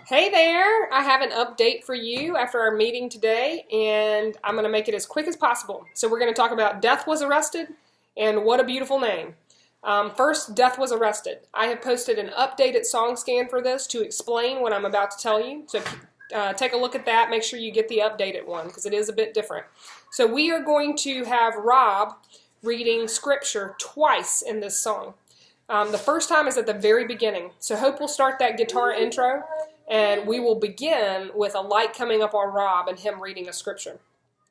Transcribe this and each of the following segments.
Hey there! I have an update for you after our meeting today, and I'm going to make it as quick as possible. So we're going to talk about Death Was Arrested and What a Beautiful Name. First, Death Was Arrested. I have posted an updated song scan for this to explain what I'm about to tell you. So take a look at that. Make sure you get the updated one because it is a bit different. So we are going to have Rob reading scripture twice in this song. The first time is at the very beginning. So Hope will start that guitar intro. And we will begin with a light coming up on Rob and him reading a scripture.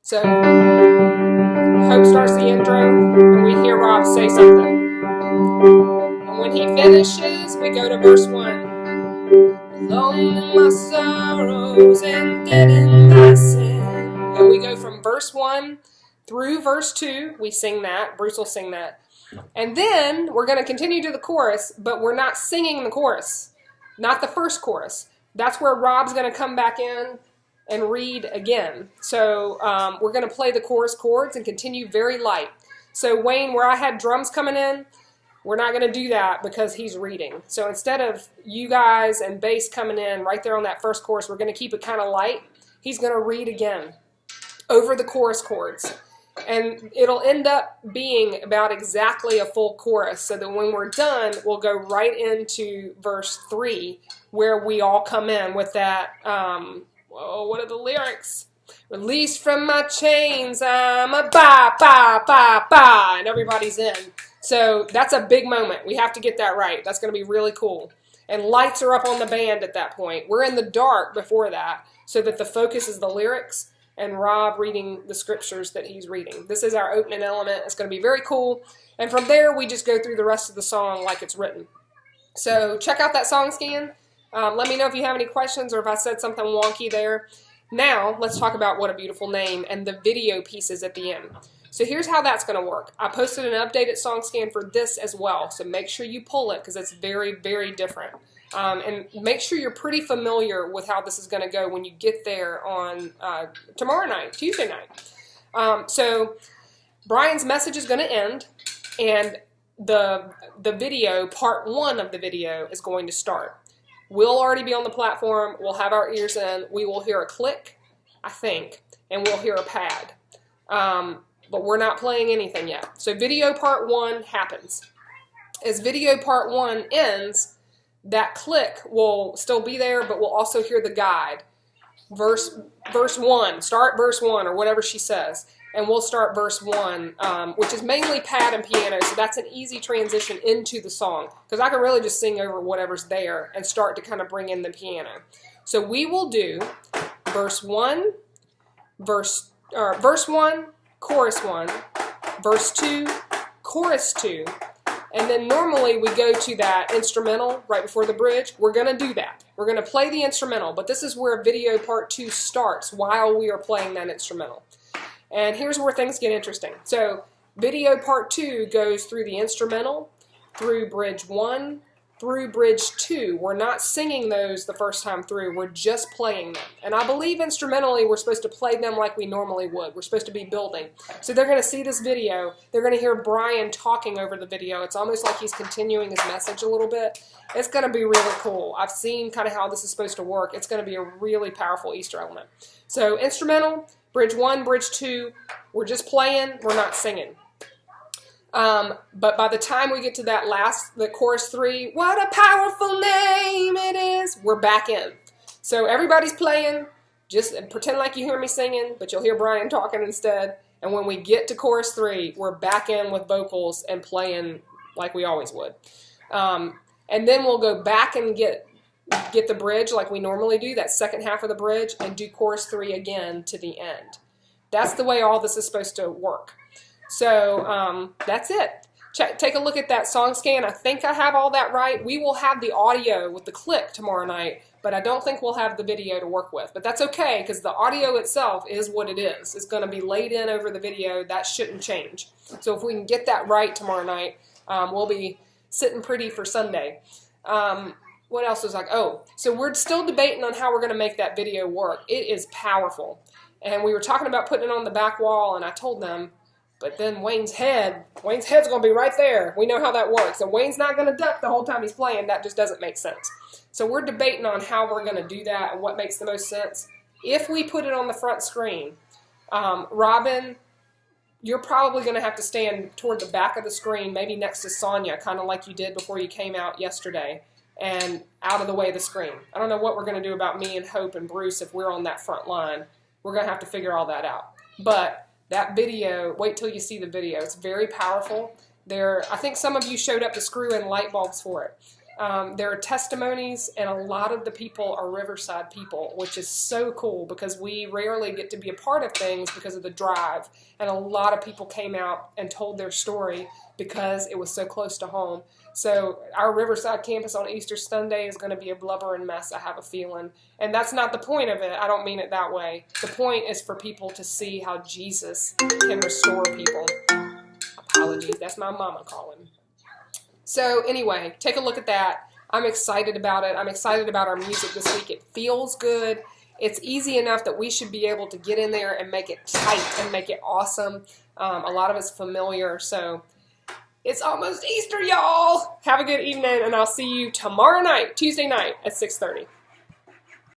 So, Hope starts the intro, and we hear Rob say something. And when he finishes, we go to verse 1. Alone in my sorrows and dead in thy sin. And we go from verse 1 through verse 2. We sing that. Bruce will sing that. And then we're going to continue to the chorus, but we're not singing the chorus. Not the first chorus. That's where Rob's going to come back in and read again. So we're going to play the chorus chords and continue very light. So Wayne, where I had drums coming in, we're not going to do that because he's reading. So instead of you guys and bass coming in right there on that first chorus, we're going to keep it kind of light. He's going to read again over the chorus chords. And it'll end up being about exactly a full chorus so that when we're done, we'll go right into verse 3 where we all come in with that, what are the lyrics? Released from my chains, I'm a ba, ba, ba, ba, and everybody's in. So that's a big moment. We have to get that right. That's going to be really cool. And lights are up on the band at that point. We're in the dark before that so that the focus is the lyrics and Rob reading the scriptures that he's reading. This is our opening element. It's going to be very cool. And from there, we just go through the rest of the song like it's written. So check out that song scan. Let me know if you have any questions or if I said something wonky there. Now, let's talk about What a Beautiful Name and the video pieces at the end. So here's how that's going to work. I posted an updated song scan for this as well, so make sure you pull it because it's very, very different. And make sure you're pretty familiar with how this is going to go when you get there on tomorrow night, Tuesday night. So Brian's message is going to end, and the video, part 1 of the video, is going to start. We'll already be on the platform. We'll have our ears in. We will hear a click, I think, and we'll hear a pad. But we're not playing anything yet. So video part 1 happens. As video part 1 ends, that click will still be there, but we'll also hear the guide. Verse 1, start verse 1, or whatever she says. And we'll start verse 1, which is mainly pad and piano, so that's an easy transition into the song. Because I can really just sing over whatever's there and start to kind of bring in the piano. So we will do verse 1, verse 1, chorus 1, verse 2, chorus 2, and then normally we go to that instrumental right before the bridge. We're going to do that. We're going to play the instrumental, but this is where video part 2 starts while we are playing that instrumental. And here's where things get interesting. So video part 2 goes through the instrumental, through bridge 1, through bridge 2. We're not singing those the first time through. We're just playing them. And I believe instrumentally we're supposed to play them like we normally would. We're supposed to be building. So they're going to see this video. They're going to hear Brian talking over the video. It's almost like he's continuing his message a little bit. It's going to be really cool. I've seen kind of how this is supposed to work. It's going to be a really powerful Easter element. So instrumental, bridge 1, bridge 2, we're just playing. We're not singing. But by the time we get to that the chorus 3, what a powerful name it is, we're back in. So everybody's playing, just pretend like you hear me singing, but you'll hear Brian talking instead. And when we get to chorus 3, we're back in with vocals and playing like we always would. And then we'll go back and get the bridge like we normally do, that second half of the bridge, and do chorus 3 again to the end. That's the way all this is supposed to work. So that's it. Take a look at that song scan. I think I have all that right. We will have the audio with the click tomorrow night, but I don't think we'll have the video to work with. But that's okay because the audio itself is what it is. It's going to be laid in over the video. That shouldn't change. So if we can get that right tomorrow night, we'll be sitting pretty for Sunday. What else was so we're still debating on how we're going to make that video work. It is powerful. And we were talking about putting it on the back wall, and I told them, But then Wayne's head's going to be right there. We know how that works. And Wayne's not going to duck the whole time he's playing. That just doesn't make sense. So we're debating on how we're going to do that and what makes the most sense. If we put it on the front screen, Robin, you're probably going to have to stand toward the back of the screen, maybe next to Sonia, kind of like you did before you came out yesterday, and out of the way of the screen. I don't know what we're going to do about me and Hope and Bruce if we're on that front line. We're going to have to figure all that out. But that video, wait till you see the video. It's very powerful. I think some of you showed up to screw in light bulbs for it. There are testimonies, and a lot of the people are Riverside people, which is so cool because we rarely get to be a part of things because of the drive. And a lot of people came out and told their story because it was so close to home. So our Riverside campus on Easter Sunday is going to be a blubbering mess, I have a feeling. And that's not the point of it. I don't mean it that way. The point is for people to see how Jesus can restore people. Apologies, that's my mama calling. So anyway, take a look at that. I'm excited about it. I'm excited about our music this week. It feels good. It's easy enough that we should be able to get in there and make it tight and make it awesome. A lot of it's familiar, so it's almost Easter, y'all. Have a good evening, and I'll see you tomorrow night, Tuesday night at 6:30.